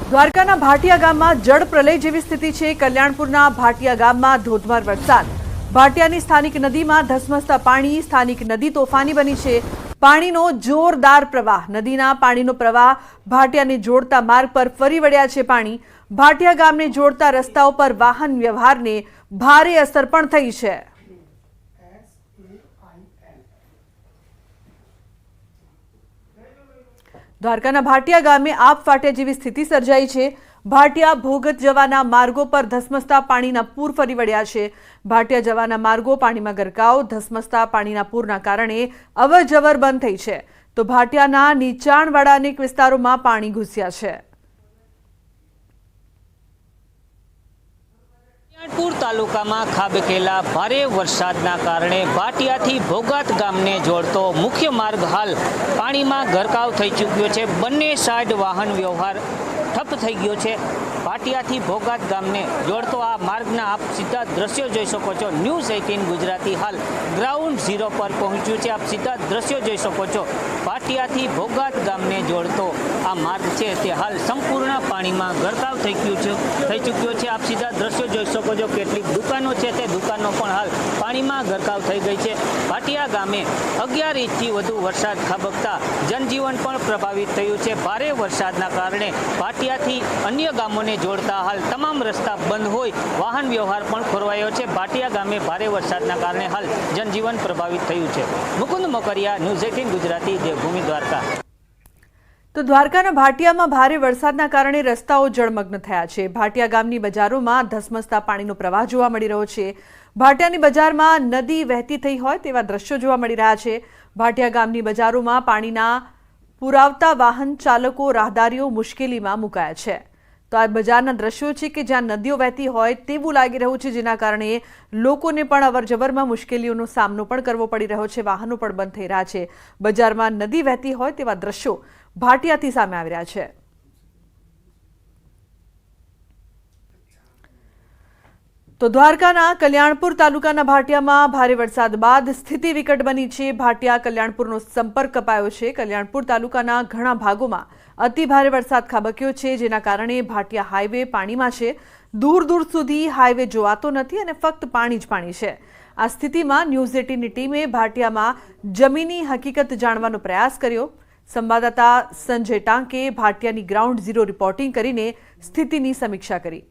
દ્વારકાના ભાટિયા ગામમાં જળ પ્રલય જેવી સ્થિતિ છે। કલ્યાણપુરના ભાટિયા ગામમાં ધોધમાર વરસાદ। ભાટિયાની સ્થાનિક નદીમાં ધસમસતા પાણી। સ્થાનિક નદી તોફાની બની છે। પાણીનો જોરદાર પ્રવાહ। નદીના પાણીનો પ્રવાહ ભાટિયાને જોડતા માર્ગ પર ફરી વળ્યા છે પાણી। ભાટિયા ગામને જોડતા રસ્તાઓ પર વાહન વ્યવહારને ભારે અસર પણ થઈ છે। દ્વારકાના ભાટિયા ગામે આપ ફાટ્યા જેવી સ્થિતિ સર્જાઈ છે। ભાટિયા ભોગત જવાના માર્ગો પર ધસમસતા પાણીના પૂર ફરી વળ્યા છે। ભાટિયા જવાના માર્ગો પાણીમાં ગરકાવ। ધસમસતા પાણીના પૂરના કારણે અવરજવર બંધ થઈ છે તો ભાટિયાના નીચાણવાળા અનેક વિસ્તારોમાં પાણી ઘૂસ્યા છે। કલ્યાણપુર તાલુકામાં ખાબકેલા ભારે વરસાદના કારણે ભાટિયાથી ભોગાત ગામને જોડતો મુખ્ય માર્ગ હાલ પાણીમાં ગરકાવ થઈ ચૂક્યો છે। બંને સાઈડ વાહન વ્યવહાર ઠપ થઈ ગયો છે। ભાટિયાથી ભોગાત ગામને જોડતો આ માર્ગના આપ સીધા દ્રશ્યો જોઈ શકો છો। ન્યૂઝ 18 ગુજરાતી હાલ ગ્રાઉન્ડ ઝીરો પર પહોંચ્યું છે। આપ સીધા દ્રશ્યો જોઈ શકો છો। ભાટિયાથી ભોગાત ગામને જોડતો આ માર્ગ છે તે હાલ સંપૂર્ણ પાણીમાં ગરકાવ થઈ ચૂક્યો છે। આપ સીધા દ્રશ્યો જોઈ શકો છો। કેટલીક દુકાનો છે તે દુકાનો પણ હાલ પાણીમાં ગરકાવ થઈ ગઈ છે। ભાટિયા ગામે 11 ઇંચથી વધુ વરસાદ ખાબકતા જનજીવન પણ પ્રભાવિત થયું છે। ભારે વરસાદના કારણે ભાટિયાથી અન્ય ગામોને જોડતા હાલ તમામ રસ્તા બંધ હોય વાહન વ્યવહાર પણ ખોરવાયો છે। ભાટિયા ગામે ભારે વરસાદના કારણે હાલ જનજીવન પ્રભાવિત થયું છે। મુકુંદ મોકરિયા, ન્યૂઝ 18 ગુજરાતી, દેવભૂમિ, દ્વારકા। તો દ્વારકાના ભાટિયામાં ભારે વરસાદના કારણે રસ્તાઓ જળમગ્ન થયા છે। ભાટિયા ગામની બજારોમાં ધસમસતા પાણીનો પ્રવાહ જોવા મળી રહ્યો છે। ભાટિયાની બજારમાં નદી વહેતી થઈ હોય તેવા દ્રશ્યો જોવા મળી રહ્યા છે। ભાટિયા ગામની બજારોમાં પાણીના પુરાવતા વાહન ચાલકો રાહદારીઓ મુશ્કેલીમાં મુકાયા છે। તો આ બજારના દ્રશ્યો છે કે જ્યાં નદીઓ વહેતી હોય તેવું લાગી રહ્યું છે, જેના કારણે લોકોને પણ અવરજવરમાં મુશ્કેલીઓનો સામનો પણ કરવો પડી રહ્યો છે। વાહનો પણ બંધ થઈ રહ્યા છે। બજારમાં નદી વહેતી હોય તેવા દ્રશ્યો ભાટિયાથી સામે આવી રહ્યા છે। તો દ્વારકાના કલ્યાણપુર તાલુકાના ભાટિયામાં ભારે વરસાદ બાદ સ્થિતિ વિકટ બની છે। ભાટિયા કલ્યાણપુરનો સંપર્ક કપાયો છે। કલ્યાણપુર તાલુકાના ઘણા ભાગોમાં અતિ ભારે વરસાદ ખાબક્યો છે, જેના કારણે ભાટિયા હાઈવે પાણીમાં છે। દૂર દૂર સુધી હાઈવે જોવાતો નથી અને ફક્ત પાણી જ પાણી છે। આ સ્થિતિમાં ન્યૂઝ 18ની ટીમે ભાટિયામાં જમીની હકીકત જાણવાનો પ્રયાસ કર્યો। સંવાદદાતા સંજય ટાંકે ભાટિયાની ગ્રાઉન્ડ ઝીરો રિપોર્ટિંગ કરીને સ્થિતિની સમીક્ષા કરી।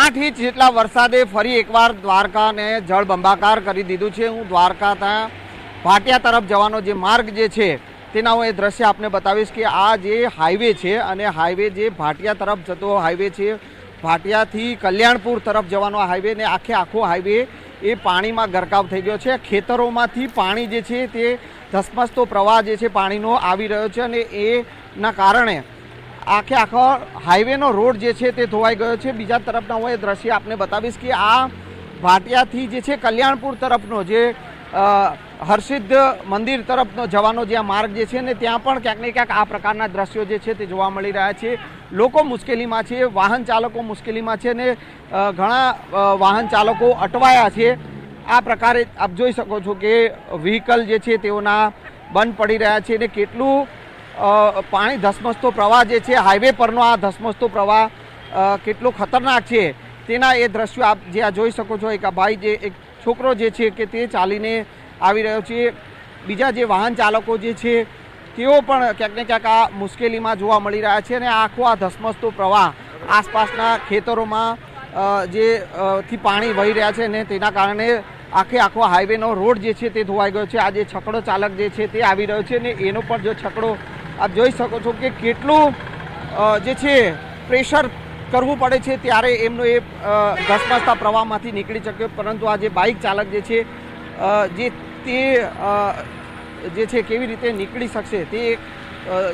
8 ઇંચ જેટલા વરસાદે ફરી એકવાર દ્વારકાને જળબંબાકાર કરી દીધું છે। હું દ્વારકા ભાટિયા તરફ જવાનો જે માર્ગ જે છે તેના હું એ દ્રશ્ય આપને બતાવીશ કે આ જે હાઈવે છે અને હાઈવે જે ભાટિયા તરફ જતો હાઈવે છે, ભાટિયાથી કલ્યાણપુર તરફ જવાનો હાઈવે ને આખો હાઈવે એ પાણીમાં ગરકાવ થઈ ગયો છે। ખેતરોમાંથી પાણી જે છે તે ધસમસતો પ્રવાહ જે છે પાણીનો આવી રહ્યો છે અને એના કારણે આખો હાઈવેનો રોડ જે છે તે ધોવાઈ ગયો છે। બીજા તરફના હું એ દ્રશ્ય આપને બતાવીશ કે આ ભાટિયાથી જે છે કલ્યાણપુર તરફનો જે હરસિદ્ધ મંદિર તરફનો જવાનો જે માર્ગ જે છે ને ત્યાં પણ ક્યાંક ને ક્યાંક આ પ્રકારના દ્રશ્યો જે છે તે જોવા મળી રહ્યા છે। લોકો મુશ્કેલીમાં છે, વાહન ચાલકો મુશ્કેલીમાં છે ને ઘણા વાહન ચાલકો અટવાયા છે। આ પ્રકારે આપ જોઈ શકો છો કે વ્હીકલ જે છે તેઓના બંધ પડી રહ્યા છે ને કેટલું પાણી ધસમસતો પ્રવાહ જે છે હાઈવે પરનો આ ધસમસતો પ્રવાહ કેટલો ખતરનાક છે તેના એ દ્રશ્યો આપ જે આ જોઈ શકો છો। એક ભાઈ જે એક છોકરો જે છે કે તે ચાલીને આવી રહ્યો છે। બીજા જે વાહન ચાલકો જે છે તેઓ પણ ક્યાંક ને ક્યાંક આ મુશ્કેલીમાં જોવા મળી રહ્યા છે અને આખો આ ધસમસતો પ્રવાહ આસપાસના ખેતરોમાં થી પાણી વહી રહ્યા છે ને તેના કારણે આખો હાઈવેનો રોડ જે છે તે ધોવાઈ ગયો છે। આ જે છકડો ચાલક જે છે તે આવી રહ્યો છે ને એનો પણ જો છકડો આપ જોઈ શકો છો કે કેટલું જે છે પ્રેશર કરવું પડે છે ત્યારે એમનો એ ધસમસતા પ્રવાહમાંથી નીકળી શક્યો। પરંતુ આ જે બાઇક ચાલક જે છે જે છે કેવી રીતે નીકળી શકશે તે એક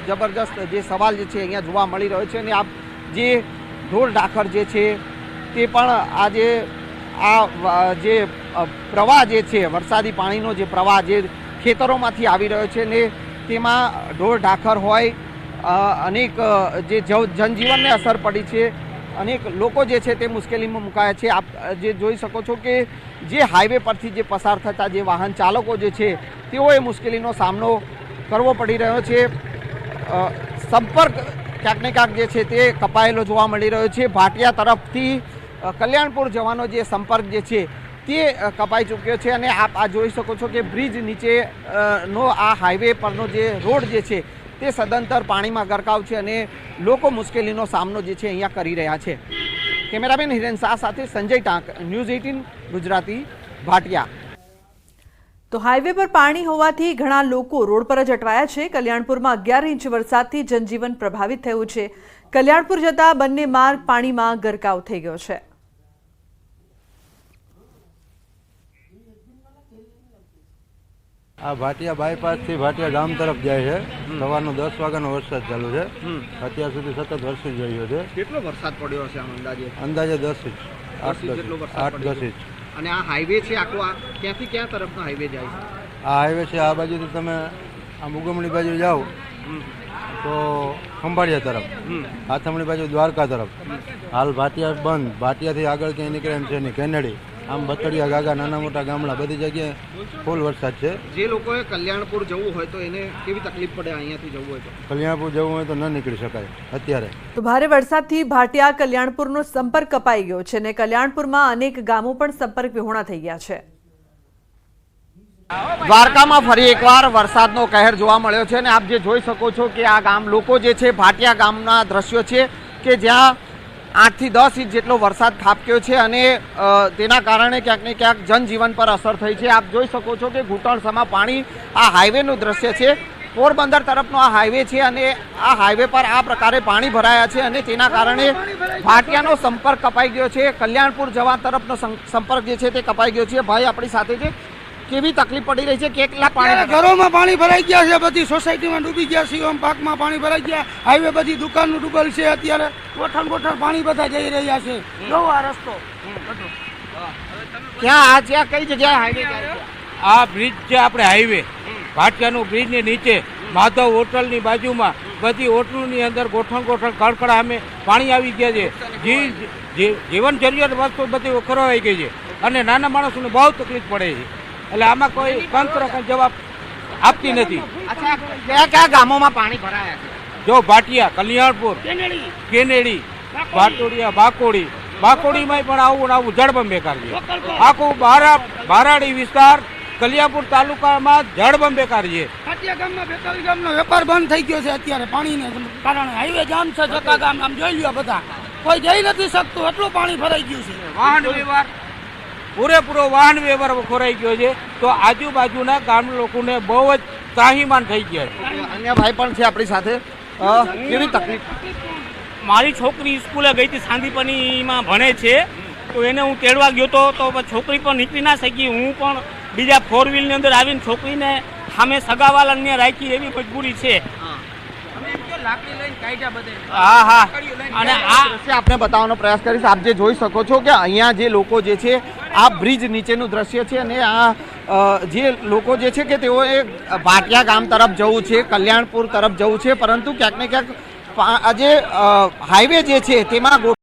જબરજસ્ત જે સવાલ જે છે અહીંયા જોવા મળી રહ્યો છે। અને આ જે ઢોર ઢાખર જે છે તે પણ આ જે પ્રવાહ જે છે વરસાદી પાણીનો જે પ્રવાહ જે ખેતરોમાંથી આવી રહ્યો છે ને તેમાં ઢોર ઢાખર હોય અનેક જે જનજીવનને અસર પડી છે। અનેક લોકો જે છે તે મુશ્કેલીમાં મુકાયા છે। આપ જે જોઈ શકો છો કે જે હાઈવે પરથી જે પસાર થતા જે વાહન ચાલકો જે છે તેઓએ મુશ્કેલીનો સામનો કરવો પડી રહ્યો છે। સંપર્ક ક્યાંક ને ક્યાંક જે છે તે કપાયેલો જોવા મળી રહ્યો છે. ભાટિયા તરફથી કલ્યાણપુર જવાનો જે સંપર્ક જે છે તે કપાઈ ચૂક્યો છે અને આપ આ જોઈ શકો છો કે બ્રિજ નીચે નો આ હાઈવે પરનો જે રોડ જે છે તે સદંતર પાણીમાં ગરકાવ છે અને લોકો મુશ્કેલીનો સામનો જે છે અહીંયા કરી રહ્યા છે. કેમેરામેન હિરેન શાહ સાથે સંજય ટાંક, ન્યૂઝ 18 ગુજરાતી, ભાટિયા. તો હાઈવે પર પાણી હોવાથી ઘણા લોકો રોડ પર જ અટવાયા છે. કલ્યાણપુરમાં 11 ઇંચ વરસાદથી જનજીવન પ્રભાવિત થયું છે. કલ્યાણપુર જતા બંને માર્ગ પાણીમાં ગરકાવ થઈ ગયો છે. આ ભાટિયા બાયપાસથી ભાટિયા ગામ તરફ જાય છે. સવારનો 10 વાગ્યાનો વરસાદ ચાલુ છે. અત્યાર સુધી સતત વરસી જ રહ્યો છે. કેટલો વરસાદ પડ્યો હશે આમ અંદાજે? અંદાજે 10 ઇંચ, 8-10 ઇંચ. અને આ હાઈવે છે આખો, આ ક્યાંથી ક્યાં તરફનો હાઈવે જાય છે? આ હાઈવે છે, આ બાજુથી તમે આમ ઉગમણી બાજુ જાઓ તો ખંભાળિયા તરફ, હાથમણી બાજુ દ્વારકા તરફ. હાલ ભાટિયા બંધ, ભાટિયાથી આગળ ક્યાંય નીકળે એમ છે નહીં. કેનેડી, આમ બતડિયા, ગાગા, નાના મોટા ગામડા બધી જગ્યાએ ફૂલ વરસાદ છે. જે લોકોએ કલ્યાણપુર જવું હોય તો એને કેવી તકલીફ પડે અહીંયાથી જવું હોય તો? કલ્યાણપુર જવું હોય તો ન નીકળી શકાય અત્યારે. તો ભારે વરસાદથી ભાટિયા કલ્યાણપુરનો સંપર્ક કપાઈ ગયો છે અને કલ્યાણપુરમાં અનેક ગામો પણ સંપર્ક વિહોણા થઈ ગયા છે. દ્વારકામાં ફરી એકવાર વરસાદનો કહેર જોવા મળ્યો છે અને આપ જે જોઈ શકો છો કે આ ગામ લોકો જે છે ભાટિયા ગામના દ્રશ્યો છે કે જ્યાં 8 થી 10 ઇંચ જેટલો વરસાદ ખાબક્યો છે અને તેના કારણે ક્યાંક ને ક્યાંક જનજીવન પર અસર થઈ છે. આપ જોઈ શકો છો કે ઘૂંટણસમા પાણી. આ હાઈવેનું દ્રશ્ય છે, પોરબંદર તરફનો આ હાઈવે છે અને આ હાઈવે પર આ પ્રકારે પાણી ભરાયા છે અને તેના કારણે ભાટિયાનો સંપર્ક કપાઈ ગયો છે. કલ્યાણપુર જવા તરફનો સંપર્ક જે છે તે કપાઈ ગયો છે. ભાઈ આપણી સાથે છે, કેવી તકલીફ પડી રહી છે? કેટલા પાણી? ઘરોમાં પાણી ભરાઈ ગયા છે, બધી સોસાયટીમાં ડૂબી ગયા, શિવમ પાકમાં પાણી ભરાઈ ગયા, હાઈવે બધી દુકાનનું ડૂબેલ છે. અત્યારે ગોઠણ પાણી બધા જઈ રહ્યા છે. જોવો આ રસ્તો. ક્યાં આ જ્યાં કઈ જગ્યાએ હાઈવે જાય છે? આ બ્રિજ છે આપણે હાઈવે, ભાટિયાનું બ્રિજ ની નીચે માધવ હોટલની બાજુમાં બધી હોટલની અંદર ગોઠણ કડકડા અમે પાણી આવી ગયા છે. જીવન જરૂરિયાત વસ્તુ બધી ખરવાઈ ગઈ છે અને નાના માણસોને બહુ તકલીફ પડે છે. એટલે આમાં કોઈ તંત્ર કઈ જવાબ આપતી નથી. અચ્છા, કયા કયા ગામોમાં પાણી ભરાયા છે? જો ભાટિયા, કલ્યાણપુર, કેનેડી, ભાટોડિયા, બાકોડીમાં પણ આવું જળબંબેકાર છે. આખું બારાડી વિસ્તાર કલ્યાણપુર તાલુકામાં જળબંબેકાર છે. ભાટિયા ગામમાં 42 ગામનો વેપાર બંધ થઈ ગયો છે અત્યારે પાણીને કારણે. હાઈવે જામ છે, જકા ગામ આમ જોઈ લ્યો, બધા કોઈ જઈ નથી શકતું, એટલું પાણી ભરાઈ ગયું છે. વાહન વ્યવહાર પૂરેપૂરો વાહન વ્યવહાર ખોરાઈ ગયો છે. તો આજુબાજુના ગામ લોકોને બહુ જ ત્રાહીમાન થઈ ગયા છે. અન્ય ભાઈ પણ છે આપણી સાથે, કેવી તકલીફ? મારી છોકરી સ્કૂલે ગઈ હતી, સાંદીપનીમાં ભણે છે, તો એને હું તેડવા ગયો તો છોકરી પણ નીકળી ના શકી. હું પણ બીજા 4 વ્હીલની અંદર આવીને છોકરીને સામે સગાવાલાને રાખી, એવી મજબૂરી છે. હા હા. અને આ દ્રશ્ય આપને બતાવવાનો પ્રયાસ કરીશ. આપ જે જોઈ શકો છો કે અહીંયા જે લોકો જે છે આ બ્રિજ નીચેનું દ્રશ્ય છે અને આ જે લોકો જે છે કે તેઓએ ભાટિયા ગામ તરફ જવું છે, કલ્યાણપુર તરફ જવું છે, પરંતુ ક્યાંક ને ક્યાંક આ જે હાઈવે જે છે તેમાં